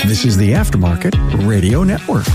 This is the Aftermarket Radio Network.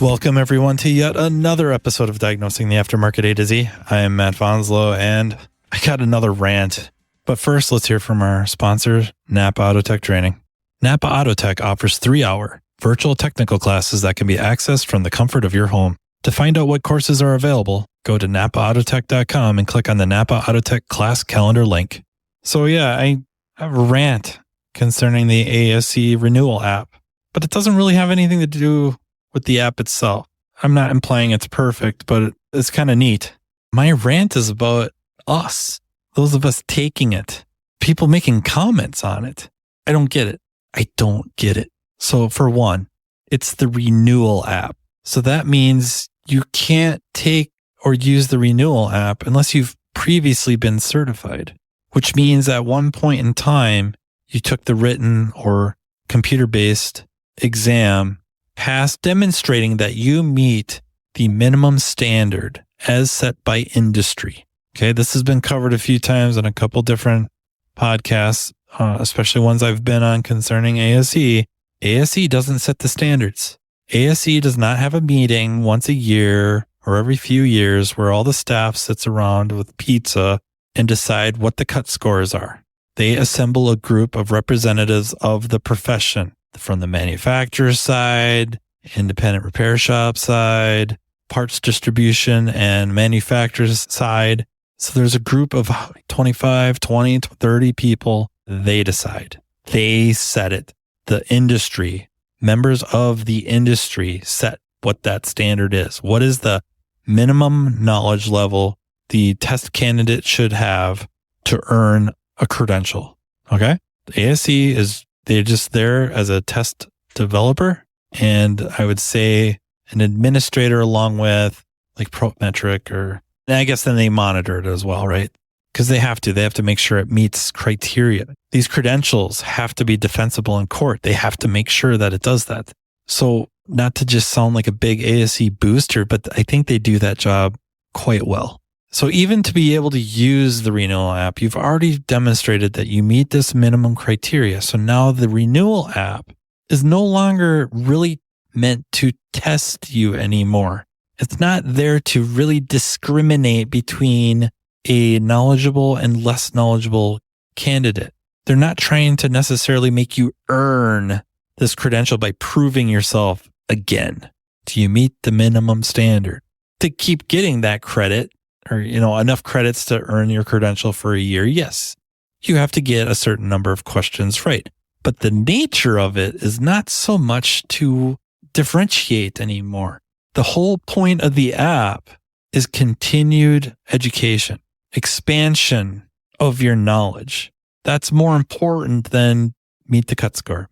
Welcome, everyone, to yet another episode of Diagnosing the Aftermarket A to Z. I am Matt Fanslow, and I got another rant. But first, let's hear from our sponsor, NAPA Autotech Training. NAPA Autotech offers 3-hour virtual technical classes that can be accessed from the comfort of your home. To find out what courses are available, go to napaautotech.com and click on the NAPA Autotech class calendar link. So yeah, I have a rant concerning the ASE Renewal App, but it doesn't really have anything to do with the app itself. I'm not implying it's perfect, but it's kind of neat. My rant is about us, those of us taking it, people making comments on it. I don't get it. I don't get it. So for one, it's the Renewal App. So that means you can't take or use the Renewal App unless you've previously been certified, which means at one point in time, you took the written or computer-based exam, passed, demonstrating that you meet the minimum standard as set by industry. Okay, this has been covered a few times on a couple different podcasts, especially ones I've been on concerning ASE. ASE doesn't set the standards. ASE does not have a meeting once a year or every few years where all the staff sits around with pizza and decide what the cut scores are. They assemble a group of representatives of the profession from the manufacturer side, independent repair shop side, parts distribution and manufacturers side. So there's a group of 25, 20, 30 people. They decide. They set it. The industry, members of the industry set what that standard is. What is the minimum knowledge level the test candidate should have to earn a credential? Okay. The ASE is, they're just there as a test developer. And I would say an administrator along with like ProMetric, or I guess then they monitor it as well, right? Because they have to make sure it meets criteria. These credentials have to be defensible in court. They have to make sure that it does that. So not to just sound like a big ASE booster, but I think they do that job quite well. So even to be able to use the Renewal App, you've already demonstrated that you meet this minimum criteria. So now the Renewal App is no longer really meant to test you anymore. It's not there to really discriminate between a knowledgeable and less knowledgeable candidate. They're not trying to necessarily make you earn this credential by proving yourself again. Do you meet the minimum standard? To keep getting that credit, or, enough credits to earn your credential for a year, yes, you have to get a certain number of questions right. But the nature of it is not so much to differentiate anymore. The whole point of the app is continued education, expansion of your knowledge. That's more important than meet the cut score.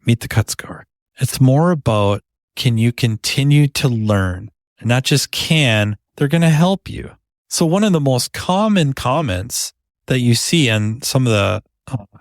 It's more about, can you continue to learn? And not just can, they're going to help you. So one of the most common comments that you see in some of the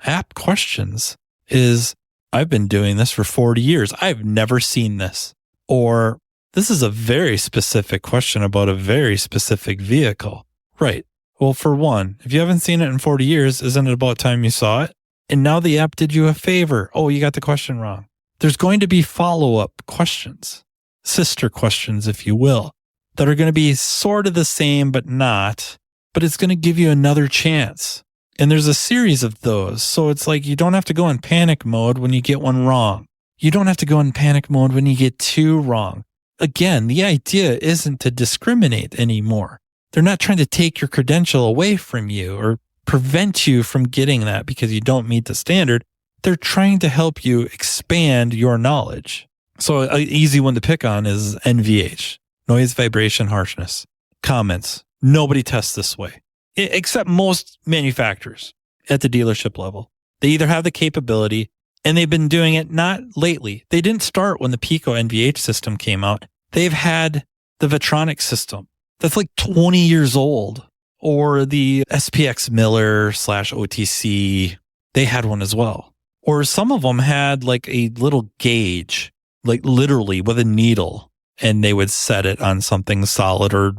app questions is, I've been doing this for 40 years. I've never seen this. Or this is a very specific question about a very specific vehicle. Right. Well, for one, if you haven't seen it in 40 years, isn't it about time you saw it? And now the app did you a favor. Oh, you got the question wrong. There's going to be follow-up questions, sister questions, if you will, that are going to be sort of the same, but not, but it's going to give you another chance. And there's a series of those. So it's like, you don't have to go in panic mode when you get one wrong. You don't have to go in panic mode when you get two wrong. Again, the idea isn't to discriminate anymore. They're not trying to take your credential away from you or prevent you from getting that because you don't meet the standard. They're trying to help you expand your knowledge. So an easy one to pick on is NVH, noise, vibration, harshness. Comments. Nobody tests this way, except most manufacturers at the dealership level. They either have the capability, and they've been doing it not lately. They didn't start when the Pico NVH system came out. They've had the Vetronic system that's like 20 years old, or the SPX Miller / OTC. They had one as well. Or some of them had like a little gauge, like literally with a needle, and they would set it on something solid, or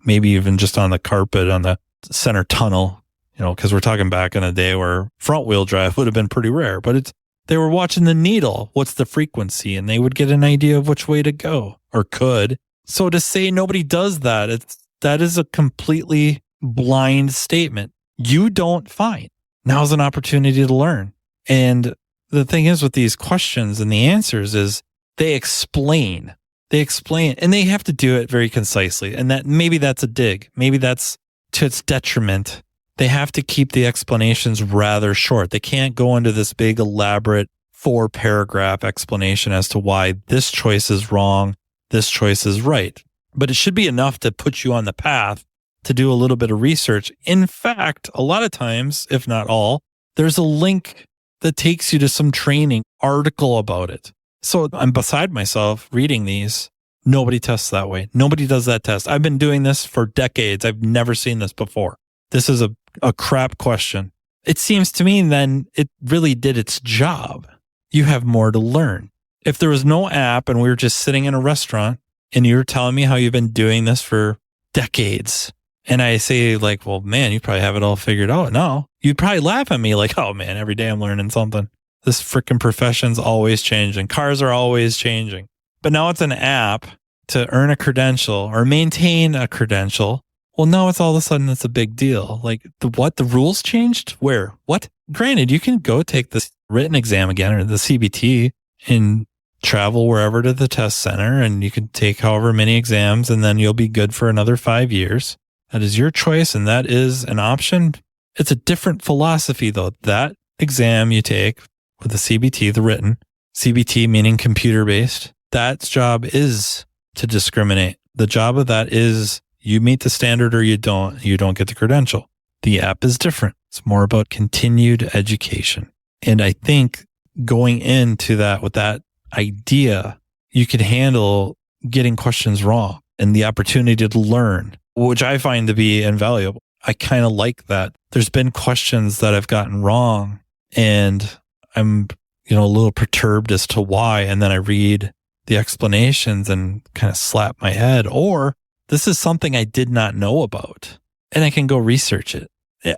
maybe even just on the carpet on the center tunnel, because we're talking back in a day where front wheel drive would have been pretty rare, but they were watching the needle. What's the frequency? And they would get an idea of which way to go or could. So to say nobody does that, that is a completely blind statement. You don't find. Now's an opportunity to learn. And the thing is with these questions and the answers is they explain, and they have to do it very concisely. And that maybe that's a dig. Maybe that's to its detriment. They have to keep the explanations rather short. They can't go into this big, elaborate 4-paragraph explanation as to why this choice is wrong, this choice is right. But it should be enough to put you on the path to do a little bit of research. In fact, a lot of times, if not all, there's a link that takes you to some training article about it. So I'm beside myself reading these. Nobody tests that way. Nobody does that test. I've been doing this for decades. I've never seen this before. This is a crap question. It seems to me then it really did its job. You have more to learn. If there was no app and we were just sitting in a restaurant and you were telling me how you've been doing this for decades, and I say like, well, man, you probably have it all figured out. No, you'd probably laugh at me like, oh man, every day I'm learning something. This freaking profession's always changing. Cars are always changing. But now it's an app to earn a credential or maintain a credential. Well, now it's all of a sudden it's a big deal. Like the rules changed? Where? What? Granted, you can go take this written exam again or the CBT and travel wherever to the test center, and you can take however many exams and then you'll be good for another 5 years. That is your choice, and that is an option. It's a different philosophy, though. That exam you take with the CBT, the written, CBT meaning computer-based, that job is to discriminate. The job of that is you meet the standard or you don't get the credential. The app is different. It's more about continued education. And I think going into that with that idea, you could handle getting questions wrong and the opportunity to learn, which I find to be invaluable. I kind of like that. There's been questions that I've gotten wrong and I'm, a little perturbed as to why. And then I read the explanations and kind of slap my head, or this is something I did not know about and I can go research it.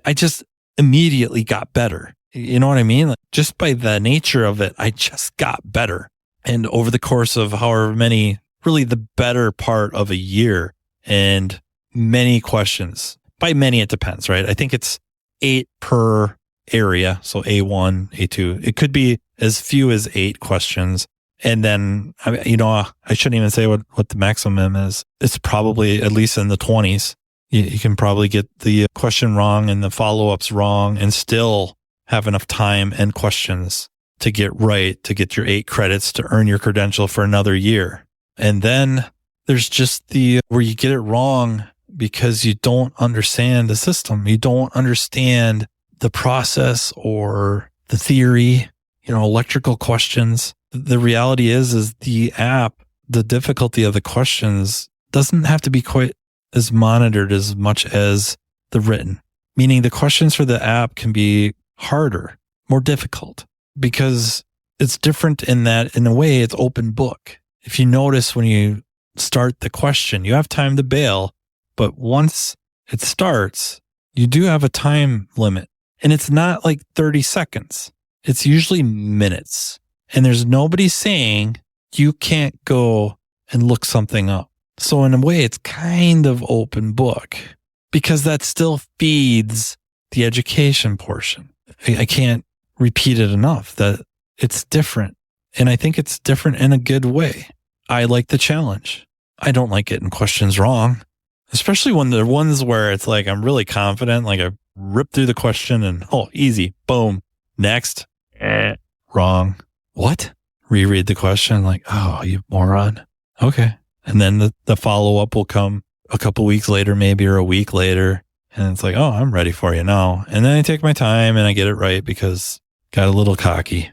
I just immediately got better. You know what I mean? Like just by the nature of it, I just got better. And over the course of however many, really the better part of a year and many questions. By many, it depends, right? I think it's 8 per area. So A1, A2. It could be as few as 8 questions. And then, I shouldn't even say what the maximum is. It's probably at least in the 20s. You can probably get the question wrong and the follow-ups wrong and still have enough time and questions to get right, to get your 8 credits to earn your credential for another year. And then there's just where you get it wrong because you don't understand the system. You don't understand the process or the theory, electrical questions. The reality is the app, the difficulty of the questions doesn't have to be quite as monitored as much as the written, meaning the questions for the app can be harder, more difficult, because it's different in that, in a way, it's open book. If you notice when you start the question, you have time to bail, but once it starts, you do have a time limit. And it's not like 30 seconds. It's usually minutes. And there's nobody saying you can't go and look something up. So in a way, it's kind of open book because that still feeds the education portion. I can't repeat it enough that it's different. And I think it's different in a good way. I like the challenge. I don't like getting questions wrong, especially when they're ones where it's like, I'm really confident, like I rip through the question and, easy, boom, next, wrong. What? Reread the question like, oh, you moron. Okay. And then the follow-up will come a couple weeks later, maybe, or a week later. And it's like, oh, I'm ready for you now. And then I take my time and I get it right because got a little cocky.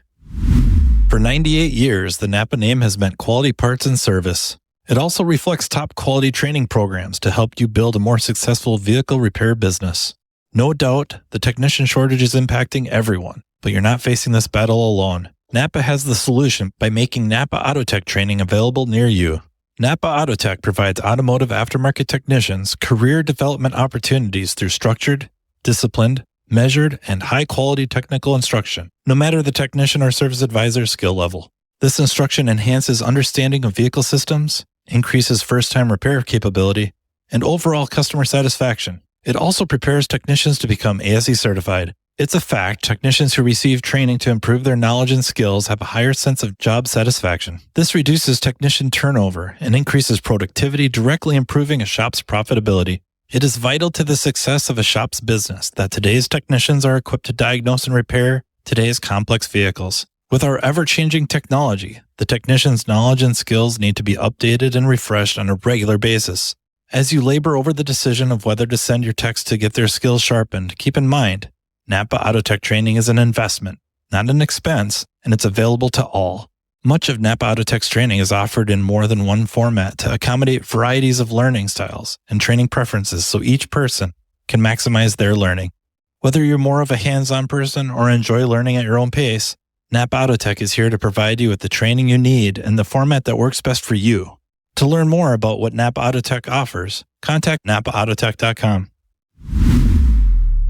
For 98 years, the NAPA name has meant quality parts and service. It also reflects top quality training programs to help you build a more successful vehicle repair business. No doubt, the technician shortage is impacting everyone, but you're not facing this battle alone. NAPA has the solution by making NAPA Autotech training available near you. NAPA Autotech provides automotive aftermarket technicians career development opportunities through structured, disciplined, measured, and high-quality technical instruction, no matter the technician or service advisor's skill level. This instruction enhances understanding of vehicle systems, increases first-time repair capability, and overall customer satisfaction. It also prepares technicians to become ASE certified. It's a fact technicians who receive training to improve their knowledge and skills have a higher sense of job satisfaction. This reduces technician turnover and increases productivity, directly improving a shop's profitability. It is vital to the success of a shop's business that today's technicians are equipped to diagnose and repair today's complex vehicles. With our ever-changing technology, the technician's knowledge and skills need to be updated and refreshed on a regular basis. As you labor over the decision of whether to send your techs to get their skills sharpened, keep in mind, NAPA Autotech training is an investment, not an expense, and it's available to all. Much of NAPA Autotech's training is offered in more than one format to accommodate varieties of learning styles and training preferences so each person can maximize their learning. Whether you're more of a hands-on person or enjoy learning at your own pace, NAPA Autotech is here to provide you with the training you need in the format that works best for you. To learn more about what NAPA Autotech offers, contact napaautotech.com.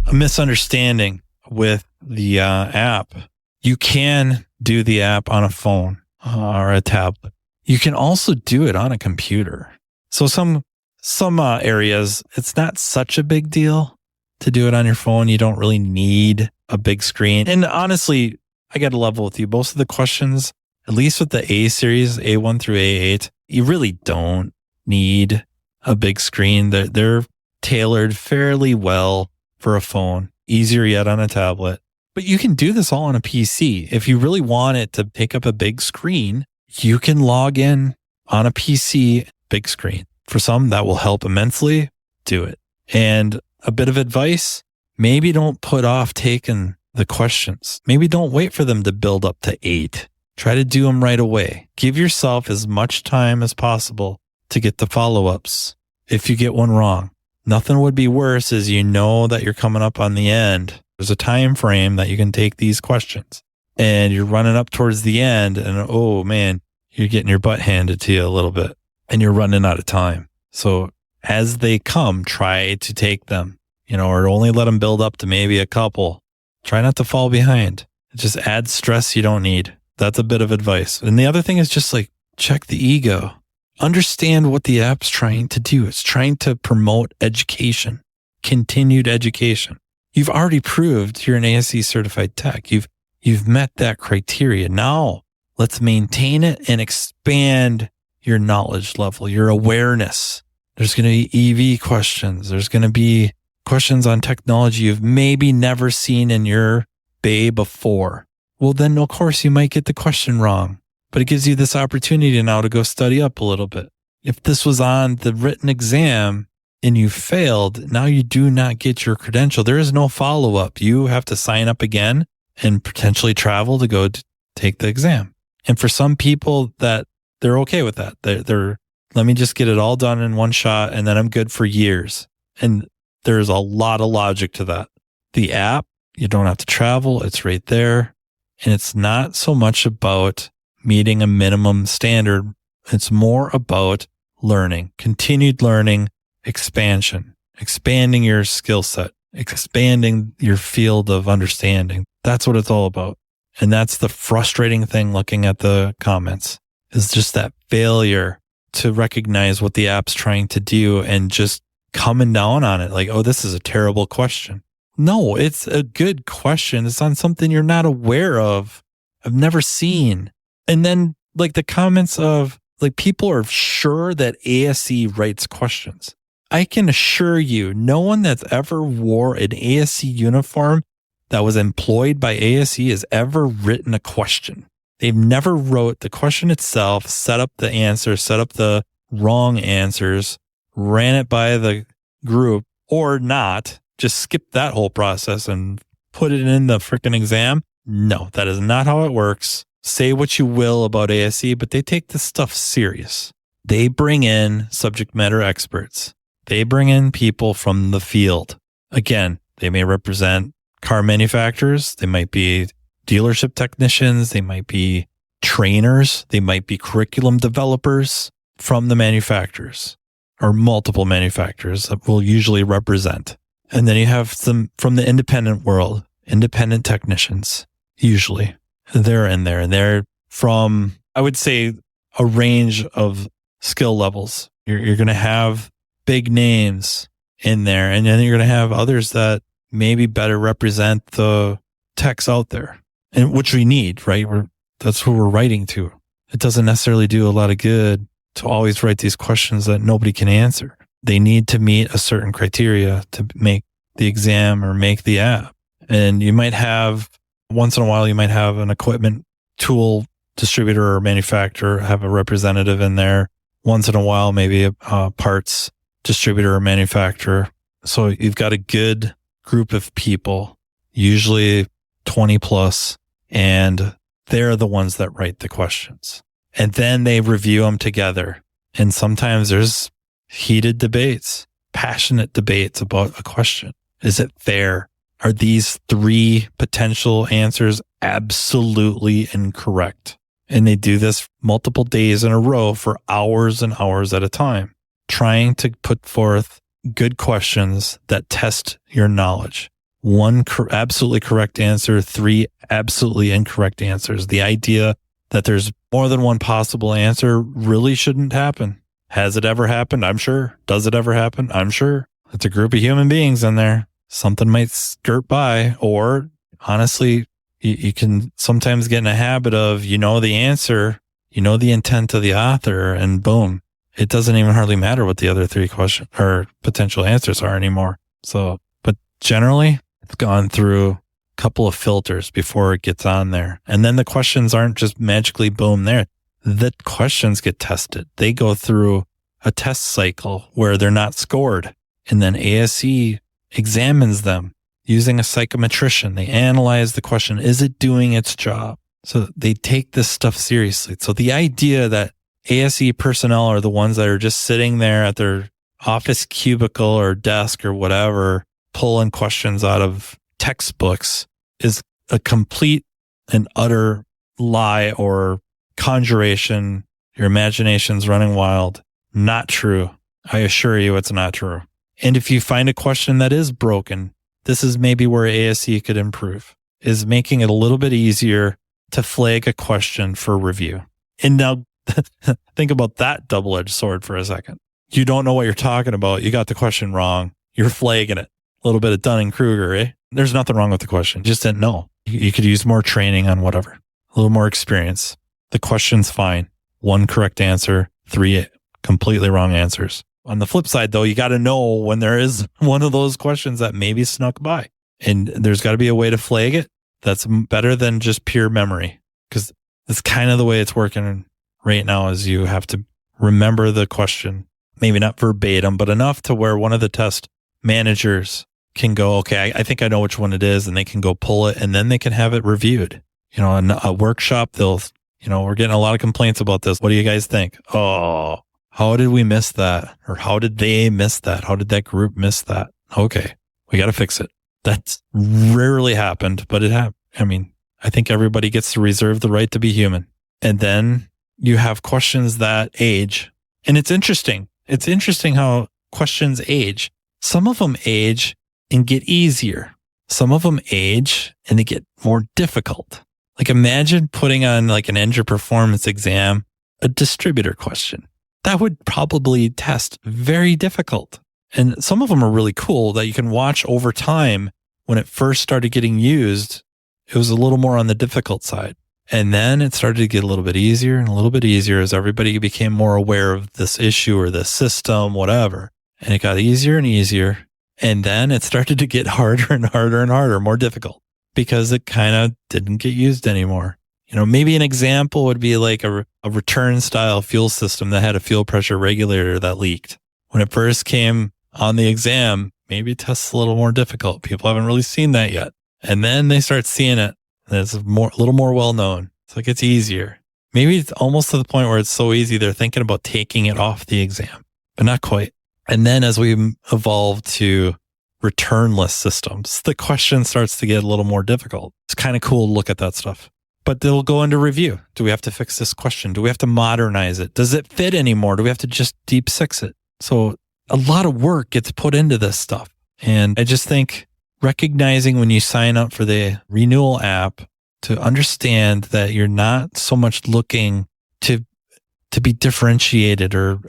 A misunderstanding with the app. You can do the app on a phone or a tablet. You can also do it on a computer. So some areas, it's not such a big deal to do it on your phone. You don't really need a big screen. And honestly, I got to level with you. Most of the questions, at least with the A series, A1 through A8, you really don't need a big screen. They're tailored fairly well for a phone, easier yet on a tablet. But you can do this all on a PC. If you really want it to take up a big screen, you can log in on a PC, big screen. For some, that will help immensely. Do it. And a bit of advice, maybe don't put off taking the questions. Maybe don't wait for them to build up to 8. Try to do them right away. Give yourself as much time as possible to get the follow-ups. If you get one wrong, nothing would be worse as you know that you're coming up on the end. There's a time frame that you can take these questions and you're running up towards the end and oh man, you're getting your butt handed to you a little bit and you're running out of time. So as they come, try to take them, or only let them build up to maybe a couple. Try not to fall behind. It just adds stress you don't need. That's a bit of advice. And the other thing is just check the ego. Understand what the app's trying to do. It's trying to promote education, continued education. You've already proved you're an ASE certified tech. You've met that criteria. Now let's maintain it and expand your knowledge level, your awareness. There's going to be EV questions. There's going to be questions on technology you've maybe never seen in your bay before. Well, then of course you might get the question wrong, but it gives you this opportunity now to go study up a little bit. If this was on the written exam and you failed, now you do not get your credential. There is no follow-up. You have to sign up again and potentially travel to go take the exam. And for some people that they're okay with that. They're let me just get it all done in one shot and then I'm good for years. And there's a lot of logic to that. The app, you don't have to travel. It's right there. And it's not so much about meeting a minimum standard. It's more about learning, continued learning, expansion, expanding your skill set, expanding your field of understanding. That's what it's all about. And that's the frustrating thing looking at the comments is just that failure to recognize what the app's trying to do and just coming down on it. Like, oh, this is a terrible question. No, it's a good question. It's on something you're not aware of. I've never seen. And then the comments of people are sure that ASE writes questions. I can assure you, no one that's ever wore an ASE uniform that was employed by ASE has ever written a question. They've never wrote the question itself, set up the answer, set up the wrong answers, ran it by the group or not. Just skip that whole process and put it in the freaking exam. No, that is not how it works. Say what you will about ASE, but they take this stuff serious. They bring in subject matter experts. They bring in people from the field. Again, they may represent car manufacturers. They might be dealership technicians. They might be trainers. They might be curriculum developers. from the manufacturers or multiple manufacturers that will usually represent. And then you have some from the independent world, independent technicians, usually. They're in there and they're from, I would say, a range of skill levels. You're going to have big names in there, and then you're going to have others that maybe better represent the techs out there, and which we need, right? That's who we're writing to. It doesn't necessarily do a lot of good to always write these questions that nobody can answer. They need to meet a certain criteria to make the exam or make the app. And you might have, once in a while, you might have an equipment tool distributor or manufacturer have a representative in there. Once in a while, maybe a parts distributor or manufacturer. So you've got a good group of people, usually 20 plus, and they're the ones that write the questions. And then they review them together. And sometimes there's heated debates, passionate debates about a question. Is it fair? Are these 3 potential answers absolutely incorrect? And they do this multiple days in a row for hours and hours at a time, trying to put forth good questions that test your knowledge. 1 absolutely correct answer, 3 absolutely incorrect answers. The idea that there's more than one possible answer really shouldn't happen. Has it ever happened? I'm sure. Does it ever happen? I'm sure. It's a group of human beings in there. Something might skirt by, or honestly, you can sometimes get in a habit of, the answer, the intent of the author, and boom, it doesn't even hardly matter what the other 3 questions or potential answers are anymore. So, but generally, it's gone through a couple of filters before it gets on there. And then the questions aren't just magically boom there. The questions get tested. They go through a test cycle where they're not scored. And then ASE examines them using a psychometrician. They analyze the question. Is it doing its job? So they take this stuff seriously. So the idea that ASE personnel are the ones that are just sitting there at their office cubicle or desk or whatever, pulling questions out of textbooks is a complete and utter lie or conjuration. Your imagination's running wild. Not true. I assure you it's not true. And if you find a question that is broken, this is maybe where ASE could improve, is making it a little bit easier to flag a question for review. And now think about that double-edged sword for a second. You don't know what you're talking about. You got the question wrong. You're flagging it. A little bit of Dunning-Kruger, eh? There's nothing wrong with the question. You just didn't know. You could use more training on whatever, a little more experience. The question's fine. 1 correct answer, 3 completely wrong answers. On the flip side, though, you got to know when there is one of those questions that maybe snuck by. And there's got to be a way to flag it that's better than just pure memory. Because that's kind of the way it's working right now, is you have to remember the question, maybe not verbatim, but enough to where one of the test managers can go, okay, I think I know which one it is, and they can go pull it, and then they can have it reviewed. In a workshop, they'll, we're getting a lot of complaints about this. What do you guys think? Oh, how did we miss that? Or how did they miss that? How did that group miss that? Okay, we got to fix it. That's rarely happened, but it happened. I think everybody gets to reserve the right to be human. And then you have questions that age. And it's interesting. It's interesting how questions age. Some of them age and get easier. Some of them age and they get more difficult. Like imagine putting on like an engine performance exam, a distributor question. That would probably test very difficult. And some of them are really cool that you can watch over time. When it first started getting used, it was a little more on the difficult side. And then it started to get a little bit easier and a little bit easier as everybody became more aware of this issue or this system, whatever. And it got easier and easier. And then it started to get harder and harder and harder, more difficult, because it kind of didn't get used anymore. Maybe an example would be like a return style fuel system that had a fuel pressure regulator that leaked. When it first came on the exam, maybe it tests a little more difficult. People haven't really seen that yet. And then they start seeing it. And it's a little more well known. So it gets easier. Maybe it's almost to the point where it's so easy they're thinking about taking it off the exam, but not quite. And then as we evolve to returnless systems, the question starts to get a little more difficult. It's kind of cool to look at that stuff. but they'll go into review. Do we have to fix this question? Do we have to modernize it? Does it fit anymore? Do we have to just deep six it? So a lot of work gets put into this stuff. And I just think recognizing when you sign up for the renewal app to understand that you're not so much looking to be differentiated or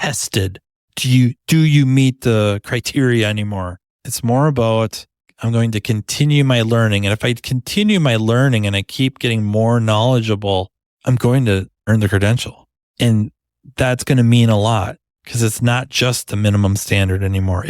tested. Do you meet the criteria anymore? It's more about, I'm going to continue my learning. And if I continue my learning and I keep getting more knowledgeable, I'm going to earn the credential. And that's going to mean a lot because it's not just the minimum standard anymore.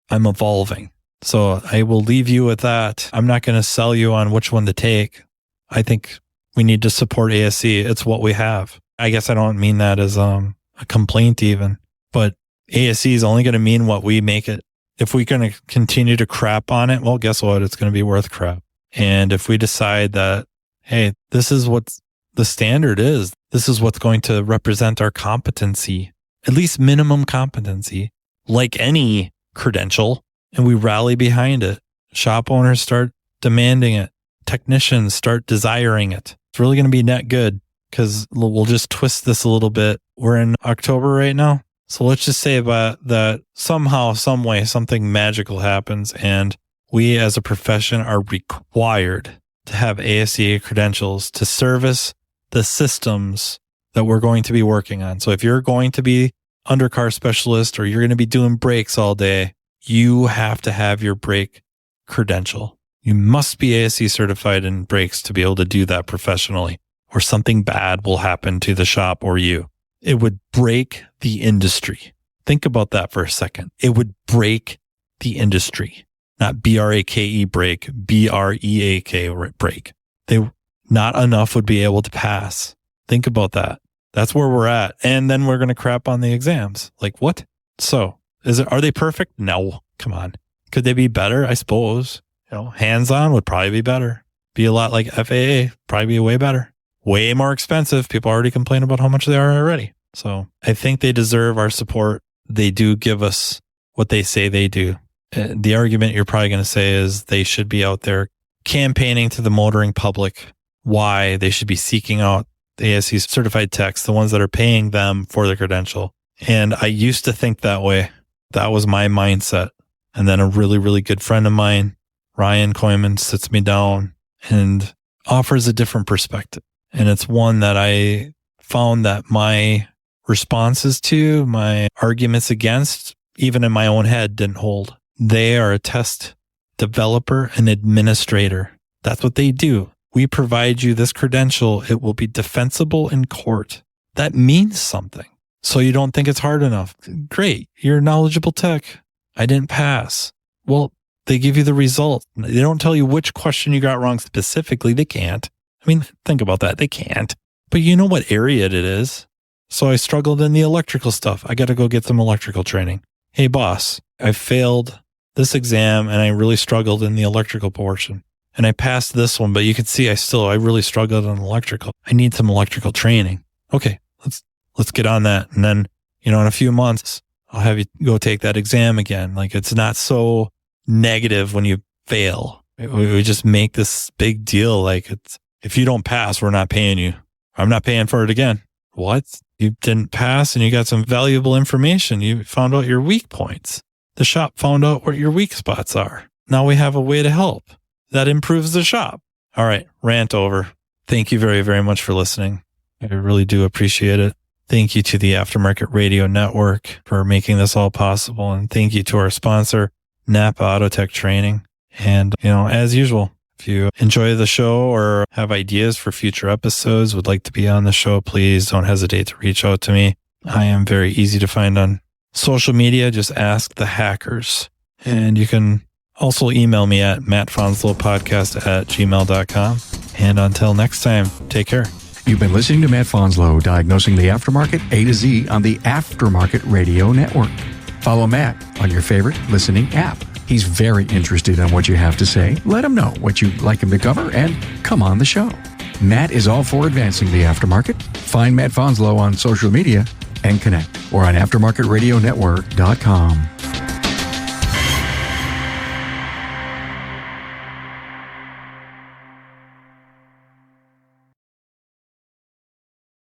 I'm evolving. So I will leave you with that. I'm not going to sell you on which one to take. I think we need to support ASE. It's what we have. I guess I don't mean that as a complaint even, but ASE is only going to mean what we make it. If we're going to continue to crap on it, well, guess what? It's going to be worth crap. And if we decide that, hey, this is what the standard is, this is what's going to represent our competency, at least minimum competency, like any credential, and we rally behind it, shop owners start demanding it, technicians start desiring it. It's really going to be net good because we'll just twist this a little bit. We're in October right now. So let's just say that somehow, some way, something magical happens and we as a profession are required to have ASE credentials to service the systems that we're going to be working on. So if you're going to be undercar specialist or you're going to be doing brakes all day, you have to have your brake credential. You must be ASE certified in brakes to be able to do that professionally, or something bad will happen to the shop or you. It would break the industry. Think about that for a second. It would break the industry. Not B-R-A-K-E break, B-R-E-A-K break. Not enough would be able to pass. Think about that. That's where we're at. And then we're going to crap on the exams. Like what? So are they perfect? No, come on. Could they be better? I suppose. Hands-on would probably be better. Be a lot like FAA, probably be way better. Way more expensive. People already complain about how much they are already. So I think they deserve our support. They do give us what they say they do. The argument you're probably going to say is they should be out there campaigning to the motoring public why they should be seeking out the ASE certified techs, the ones that are paying them for the credential. And I used to think that way. That was my mindset. And then a really, really good friend of mine, Ryan Koyman, sits me down and offers a different perspective. And it's one that I found that my responses to, my arguments against, even in my own head, didn't hold. They are a test developer and administrator. That's what they do. We provide you this credential. It will be defensible in court. That means something. So you don't think it's hard enough. Great. You're a knowledgeable tech. I didn't pass. Well, they give you the result. They don't tell you which question you got wrong specifically. They can't. I mean, think about that. They can't. But you know what area it is. So I struggled in the electrical stuff. I got to go get some electrical training. Hey, boss, I failed this exam and I really struggled in the electrical portion. And I passed this one, but you can see I really struggled on electrical. I need some electrical training. Okay, let's get on that. And then, in a few months, I'll have you go take that exam again. Like, it's not so negative when you fail. We just make this big deal. Like, if you don't pass, we're not paying you. I'm not paying for it again. What? You didn't pass and you got some valuable information. You found out your weak points. The shop found out what your weak spots are. Now we have a way to help. That improves the shop. All right, rant over. Thank you very, very much for listening. I really do appreciate it. Thank you to the Aftermarket Radio Network for making this all possible. And thank you to our sponsor, NAPA Autotech Training. And, as usual, if you enjoy the show or have ideas for future episodes, would like to be on the show, please don't hesitate to reach out to me. I am very easy to find on social media. Just ask the hackers. And you can also email me at mattfonslowpodcast@gmail.com. And until next time, take care. You've been listening to Matt Fanslow, Diagnosing the Aftermarket A to Z on the Aftermarket Radio Network. Follow Matt on your favorite listening app. He's very interested in what you have to say. Let him know what you'd like him to cover and come on the show. Matt is all for advancing the aftermarket. Find Matt Fanslow on social media and connect or on aftermarketradionetwork.com.